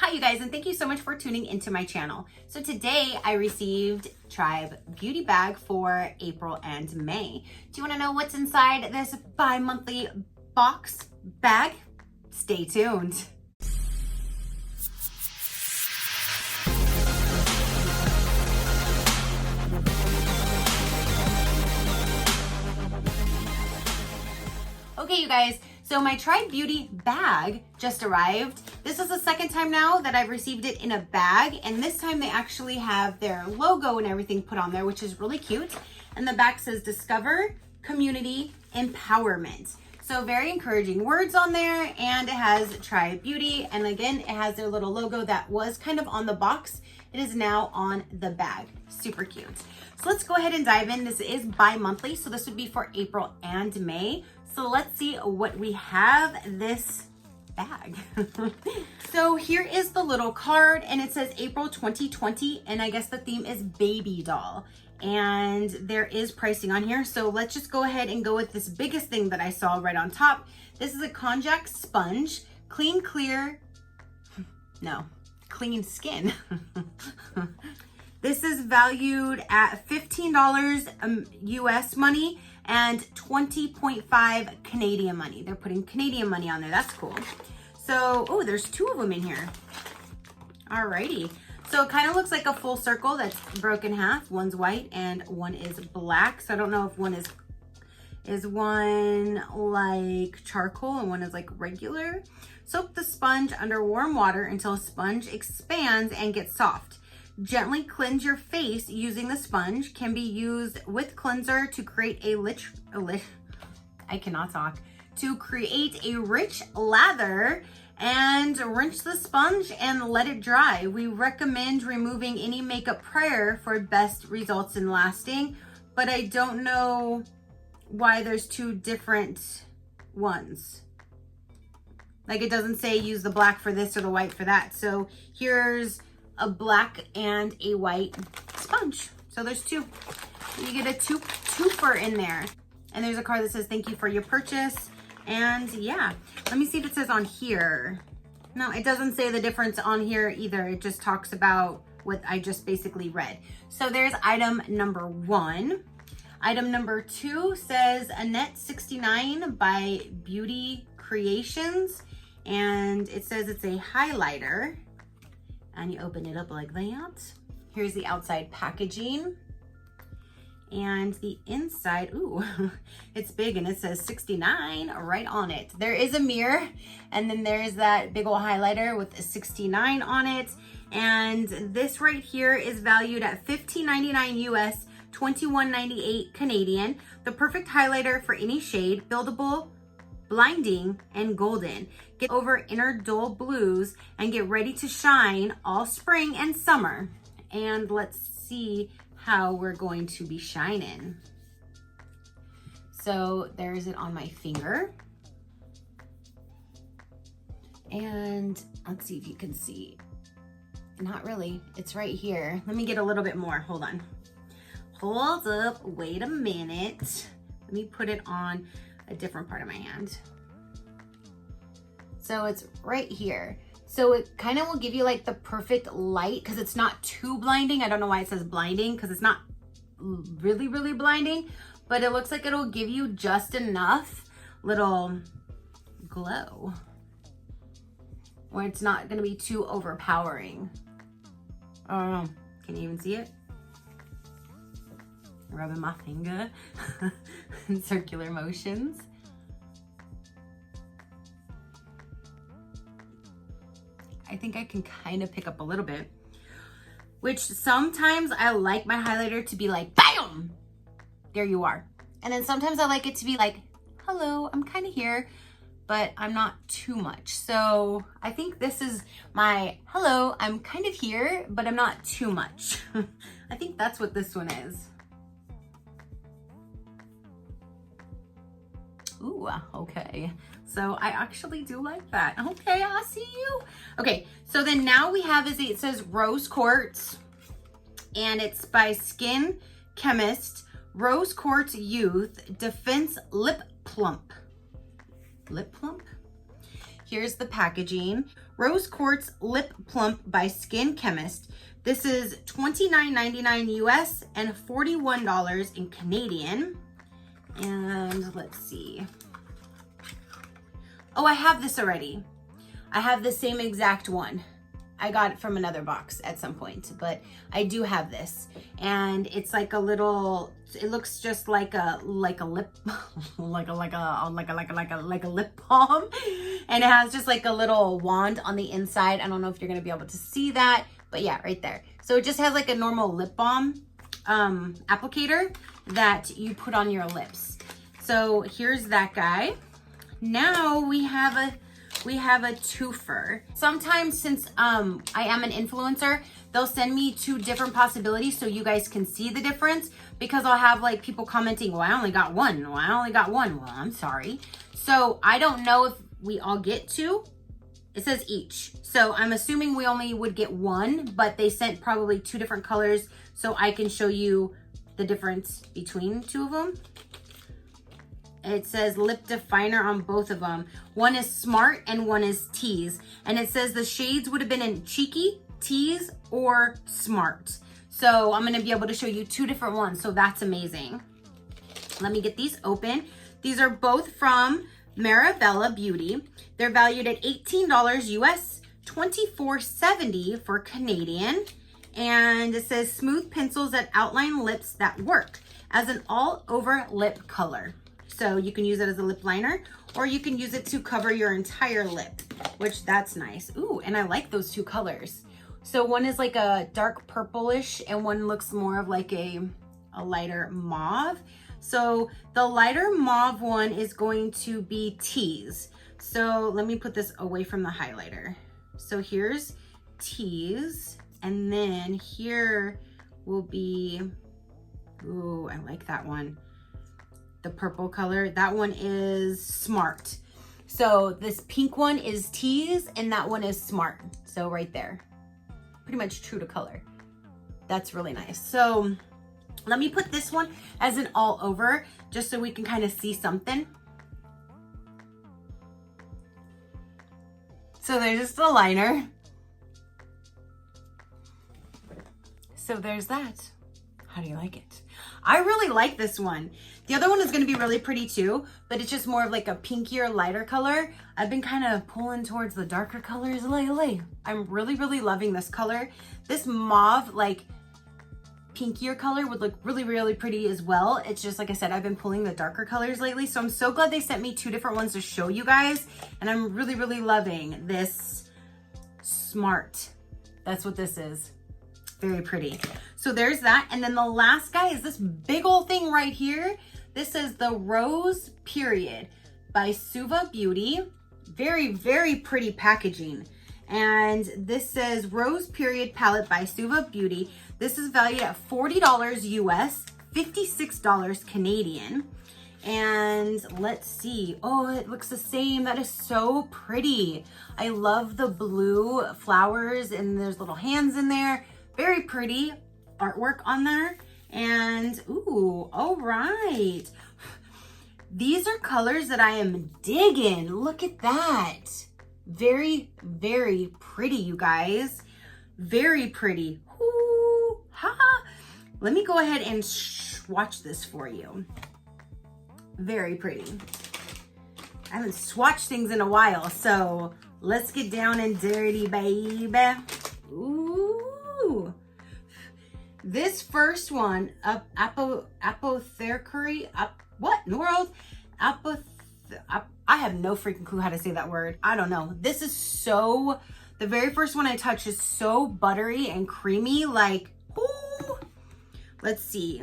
Hi you guys, and thank you so much for tuning into my channel. So today I received Tribe Beauty Bag for April and May. Do you want to know what's inside this bi-monthly box bag? Stay tuned. Okay, you guys, so my Tribe Beauty bag just arrived. This is the second time now that I've received it in a bag, and this time they actually have their logo and everything put on there, which is really cute. And the back says Discover Community Empowerment. So very encouraging words on there, and it has Tribe Beauty, and again, it has their little logo that was kind of on the box. It is now on the bag. Super cute. So let's go ahead and dive in. This is bi-monthly, so this would be for April and May. So let's see what we have this bag. So here is the little card, and it says April 2020, and I guess the theme is baby doll. And there is pricing on here. So let's just go ahead and go with this biggest thing that I saw right on top. This is a konjac sponge, clean skin. This is valued at $15 US money and 20.5 Canadian money. They're putting Canadian money on there. That's cool. So, oh, there's two of them in here. Alrighty. So it kind of looks like a full circle that's broken in half. One's white and one is black. So I don't know if one is one like charcoal and one is like regular. Soak the sponge under warm water until sponge expands and gets soft. Gently cleanse your face using the sponge. Can be used with cleanser to create to create a rich lather, and rinse the sponge and let it dry. We recommend removing any makeup prior for best results in lasting, but I don't know why there's two different ones. Like it doesn't say use the black for this or the white for that. So here's a black and a white sponge. So there's two. You get a twofer in there. And there's a card that says thank you for your purchase. And yeah, let me see if it says on here. No, it doesn't say the difference on here either. It just talks about what I just basically read. So there's item number 1. Item number 2 says Annette 69 by Beauty Creations. And it says it's a highlighter. And you open it up like that. Here's the outside packaging. And the inside, ooh, it's big, and it says 69 right on it. There is a mirror, and then there's that big old highlighter with a 69 on it. And this right here is valued at $15.99 US, $21.98 Canadian. The perfect highlighter for any shade, buildable, blinding, and golden. Get over inner dull blues and get ready to shine all spring and summer. And let's see how we're going to be shining. So there's it on my finger. And let's see if you can see. Not really, it's right here. Let me get a little bit more, hold on. Hold up, wait a minute. Let me put it on a different part of my hand. So it's right here. So it kind of will give you like the perfect light because it's not too blinding. I don't know why it says blinding because it's not really, really blinding, but it looks like it'll give you just enough little glow where it's not going to be too overpowering. I don't know. Can you even see it? Rubbing my finger in circular motions. I think I can kind of pick up a little bit, which sometimes I like my highlighter to be like, bam, there you are. And then sometimes I like it to be like, hello, I'm kind of here, but I'm not too much. So I think this is my, hello, I'm kind of here, but I'm not too much. I think that's what this one is. Ooh, okay. So I actually do like that. Okay, I see you. Okay, so then now we have it says Rose Quartz, and it's by Skin Chemist, Rose Quartz Youth Defense Lip Plump. Lip Plump? Here's the packaging. Rose Quartz Lip Plump by Skin Chemist. This is $29.99 US and $41 in Canadian. And let's see. Oh, I have this already. I have the same exact one. I got it from another box at some point, but I do have this. And it's like a little, it looks just like a lip, like a lip balm. And it has just like a little wand on the inside. I don't know if you're gonna be able to see that, but yeah, right there. So it just has like a normal lip balm applicator that you put on your lips. So here's that guy. Now we have a twofer. Sometimes, since I am an influencer, they'll send me 2 different possibilities so you guys can see the difference, because I'll have like people commenting, well, I only got one. Well, I only got one. Well, I'm sorry. So I don't know if we all get 2. It says each. So I'm assuming we only would get 1, but they sent probably 2 different colors so I can show you the difference between 2 of them. It says lip definer on both of them. One is Smart and one is Tease. And it says the shades would have been in Cheeky, Tease, or Smart. So I'm gonna be able to show you 2 different ones. So that's amazing. Let me get these open. These are both from Maravella Beauty. They're valued at $18 US, $24.70 for Canadian. And it says smooth pencils that outline lips that work as an all-over lip color. So you can use it as a lip liner, or you can use it to cover your entire lip, which that's nice. Ooh, and I like those 2 colors. So one is like a dark purplish and one looks more of like a lighter mauve. So the lighter mauve one is going to be Tease. So let me put this away from the highlighter. So here's Tease, and then here will be, ooh, I like that one. The purple color, that one is Smart. So this pink one is Tease and that one is Smart. So right there, pretty much true to color. That's really nice. So let me put this one as an all over just so we can kind of see something. So there's just a liner. So there's that. How do you like it? I really like this one. The other one is gonna be really pretty too, but it's just more of like a pinkier, lighter color. I've been kind of pulling towards the darker colors lately. I'm really, really loving this color. This mauve, like pinkier color would look really, really pretty as well. It's just, like I said, I've been pulling the darker colors lately. So I'm so glad they sent me 2 different ones to show you guys. And I'm really, really loving this Smart. That's what this is. Very pretty. So there's that. And then the last guy is this big old thing right here. This is the Rose Period by Suva Beauty. Very, very pretty packaging. And this says Rose Period Palette by Suva Beauty. This is valued at $40 US, $56 Canadian. And let's see. Oh, it looks the same. That is so pretty. I love the blue flowers and there's little hands in there. Very pretty artwork on there. And ooh, all right. These are colors that I am digging. Look at that. Very, very pretty, you guys. Very pretty. Ooh, ha. Let me go ahead and swatch this for you. Very pretty. I haven't swatched things in a while, so let's get down and dirty, baby. Ooh. This first one, apothecary, what in the world? I have no freaking clue how to say that word. I don't know. This is so, the very first one I touched is so buttery and creamy, like, ooh. Let's see.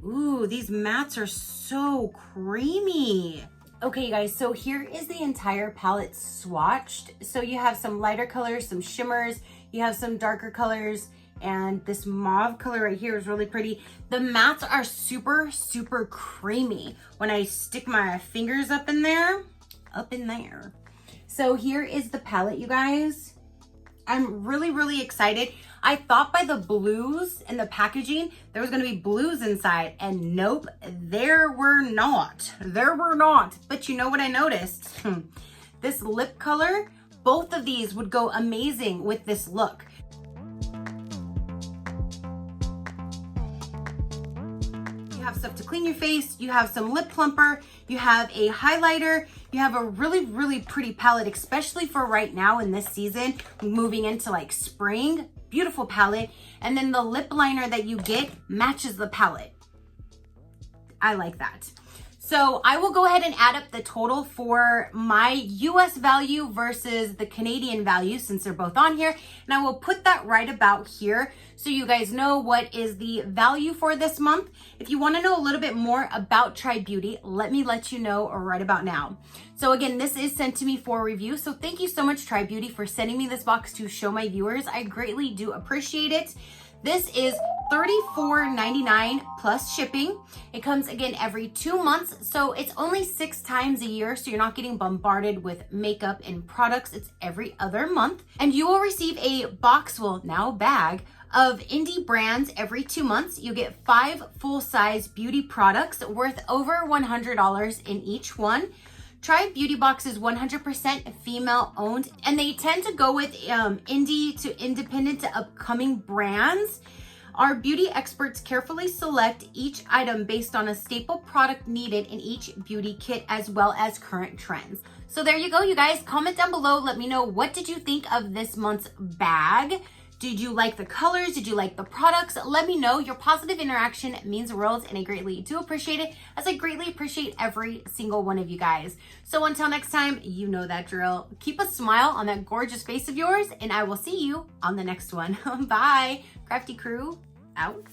Ooh, these mattes are so creamy. Okay, you guys, so here is the entire palette swatched. So you have some lighter colors, some shimmers, you have some darker colors, and this mauve color right here is really pretty. The mattes are super, super creamy when I stick my fingers up in there. So here is the palette, you guys. I'm really, really excited. I thought by the blues and the packaging, there was gonna be blues inside, and nope, there were not. There were not. But you know what I noticed? This lip color Both of these would go amazing with this look. You have stuff to clean your face, you have some lip plumper, you have a highlighter, you have a really, really pretty palette, especially for right now in this season, moving into like spring. Beautiful palette. And then the lip liner that you get matches the palette. I like that. So I will go ahead and add up the total for my US value versus the Canadian value, since they're both on here. And I will put that right about here so you guys know what is the value for this month. If you want to know a little bit more about Try Beauty, let you know right about now. So again, this is sent to me for review. So thank you so much, Try Beauty, for sending me this box to show my viewers. I greatly do appreciate it. This is $34.99 plus shipping. It comes again every 2 months, so it's only 6 times a year, so you're not getting bombarded with makeup and products. It's every other month. And you will receive a box, well, now bag, of indie brands every 2 months. You get 5 full-size beauty products worth over $100 in each one. Try Beauty Box is 100% female owned, and they tend to go with indie to independent to upcoming brands. Our beauty experts carefully select each item based on a staple product needed in each beauty kit, as well as current trends. So there you go, you guys. Comment down below. Let me know, what did you think of this month's bag? Did you like the colors? Did you like the products? Let me know. Your positive interaction means the world, and I greatly do appreciate it, as I greatly appreciate every single one of you guys. So until next time, you know that drill. Keep a smile on that gorgeous face of yours, and I will see you on the next one. Bye. Crafty crew, out.